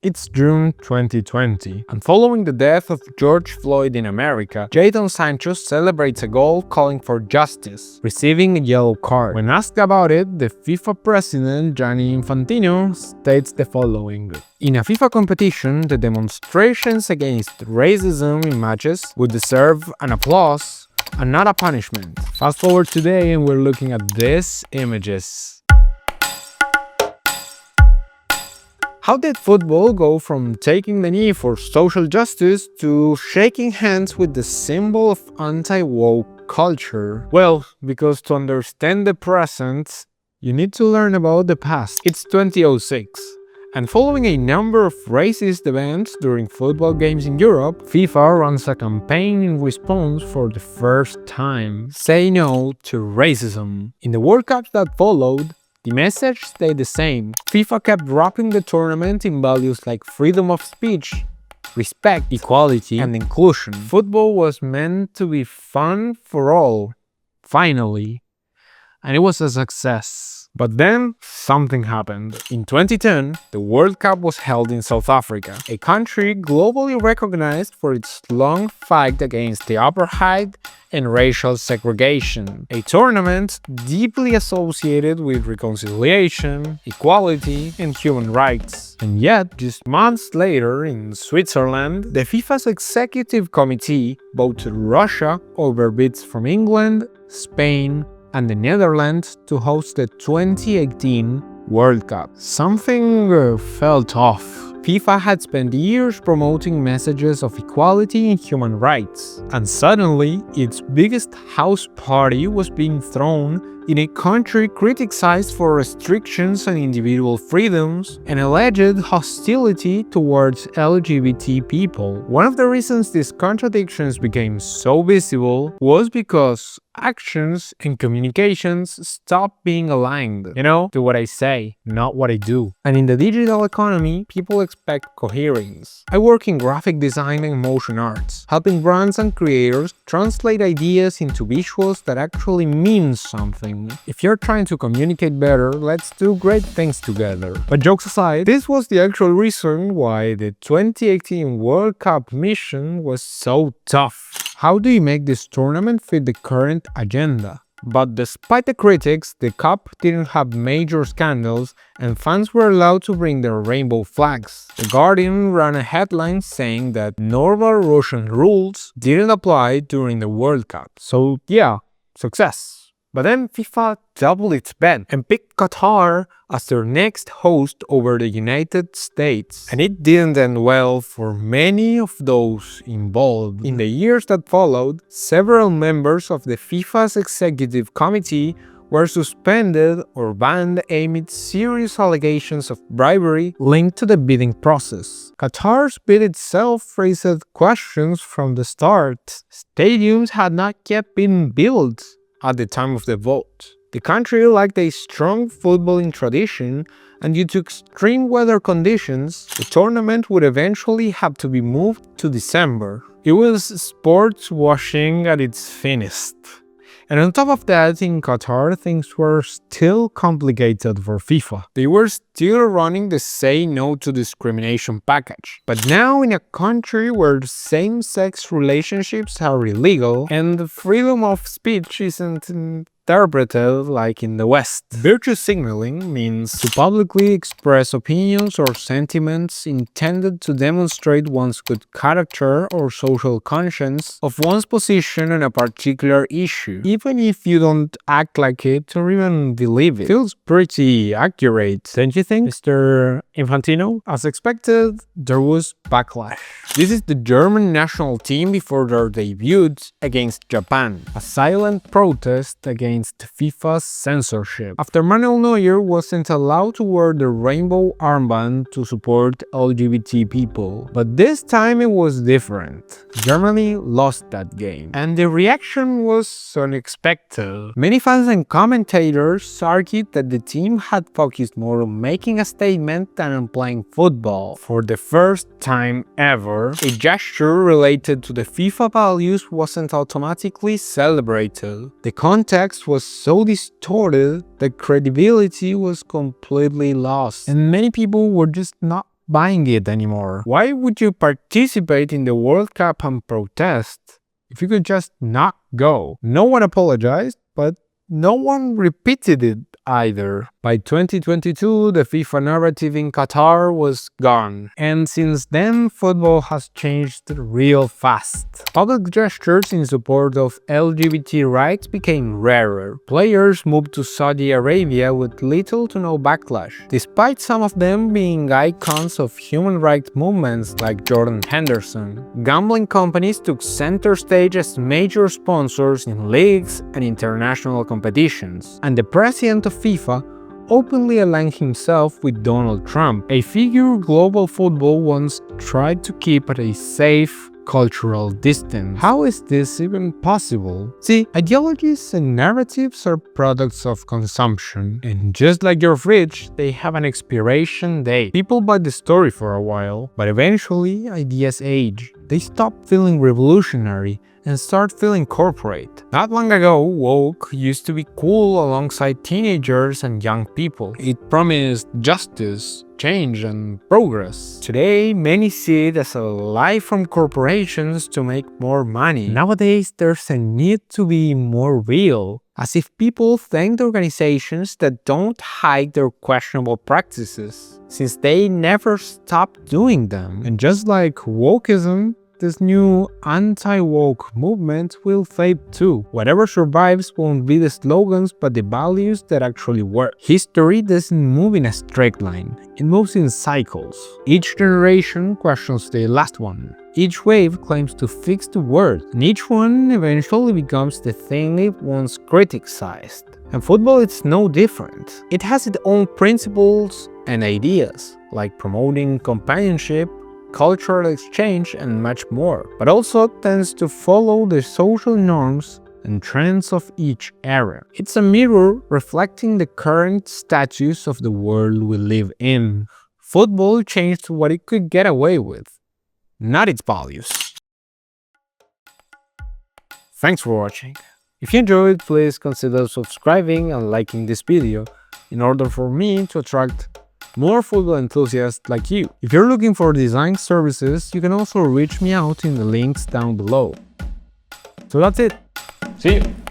It's June 2020, and following the death of George Floyd in America, Jadon Sancho celebrates a goal calling for justice, receiving a yellow card. When asked about it, the FIFA president, Gianni Infantino, states the following. In a FIFA competition, the demonstrations against racism in matches would deserve an applause and not a punishment. Fast forward today and we're looking at these images. How did football go from taking the knee for social justice to shaking hands with the symbol of anti-woke culture? Well, because to understand the present, you need to learn about the past. It's 2006, and following a number of racist events during football games in Europe, FIFA runs a campaign in response for the first time. Say no to racism. In the World Cup that followed, the message stayed the same. FIFA kept wrapping the tournament in values like freedom of speech, respect, equality, and inclusion. Football was meant to be fun for all, finally, and it was a success. But then, something happened. In 2010, the World Cup was held in South Africa, a country globally recognized for its long fight against the apartheid and racial segregation. A tournament deeply associated with reconciliation, equality, and human rights. And yet, just months later, in Switzerland, the FIFA's executive committee voted Russia over bids from England, Spain, and the Netherlands to host the 2018 World Cup. Something felt off. FIFA had spent years promoting messages of equality and human rights, and suddenly its biggest house party was being thrown in a country criticized for restrictions on individual freedoms and alleged hostility towards LGBT people. One of the reasons these contradictions became so visible was because actions and communications stopped being aligned. Do what I say, not what I do. And in the digital economy, people expect coherence. I work in graphic design and motion arts, helping brands and creators translate ideas into visuals that actually mean something. If you're trying to communicate better, let's do great things together. But jokes aside, this was the actual reason why the 2018 World Cup mission was so tough. How do you make this tournament fit the current agenda? But despite the critics, the Cup didn't have major scandals and fans were allowed to bring their rainbow flags. The Guardian ran a headline saying that normal Russian rules didn't apply during the World Cup. So yeah, success. But then FIFA doubled its bet and picked Qatar as their next host over the United States. And it didn't end well for many of those involved. In the years that followed, several members of the FIFA's executive committee were suspended or banned amid serious allegations of bribery linked to the bidding process. Qatar's bid itself raised questions from the start. Stadiums had not yet been built at the time of the vote. The country lacked a strong footballing tradition, and due to extreme weather conditions, the tournament would eventually have to be moved to December. It was sports washing at its finest. And on top of that, in Qatar, things were still complicated for FIFA. They were still running the Say No to Discrimination package. But now in a country where same-sex relationships are illegal and freedom of speech isn't interpreted like in the West. Virtue signaling means to publicly express opinions or sentiments intended to demonstrate one's good character or social conscience of one's position on a particular issue, even if you don't act like it or even believe it. Feels pretty accurate, don't you think, Mr. Infantino? As expected, there was backlash. This is the German national team before their debut against Japan, a silent protest against FIFA's censorship, after Manuel Neuer wasn't allowed to wear the rainbow armband to support LGBT people. But this time it was different. Germany lost that game, and the reaction was unexpected. Many fans and commentators argued that the team had focused more on making a statement than on playing football. For the first time ever, a gesture related to the FIFA values wasn't automatically celebrated. The context was so distorted that credibility was completely lost, and many people were just not buying it anymore. Why would you participate in the World Cup and protest if you could just not go? No one apologized, but no one repeated it either. By 2022, the FIFA narrative in Qatar was gone, and since then, football has changed real fast. Public gestures in support of LGBT rights became rarer. Players moved to Saudi Arabia with little to no backlash, despite some of them being icons of human rights movements like Jordan Henderson. Gambling companies took center stage as major sponsors in leagues and international competitions, and the president of FIFA openly aligned himself with Donald Trump, a figure global football once tried to keep at a safe cultural distance. How is this even possible? See, ideologies and narratives are products of consumption, and just like your fridge, they have an expiration date. People buy the story for a while, but eventually ideas age. They stop feeling revolutionary and start feeling corporate. Not long ago, woke used to be cool alongside teenagers and young people. It promised justice, change, and progress. Today, many see it as a lie from corporations to make more money. Nowadays, there's a need to be more real, as if people thank the organizations that don't hide their questionable practices, since they never stop doing them. And just like wokeism, this new anti-woke movement will fade too. Whatever survives won't be the slogans but the values that actually work. History doesn't move in a straight line, it moves in cycles. Each generation questions the last one. Each wave claims to fix the world, and each one eventually becomes the thing it once criticized. And football is no different. It has its own principles and ideas, like promoting companionship, cultural exchange, and much more, but also tends to follow the social norms and trends of each era. It's a mirror reflecting the current status of the world we live in. Football changed what it could get away with, not its values. Thanks for watching. If you enjoyed, please consider subscribing and liking this video in order for me to attract more football enthusiasts like you. If you're looking for design services, you can also reach me out in the links down below. So that's it. See you!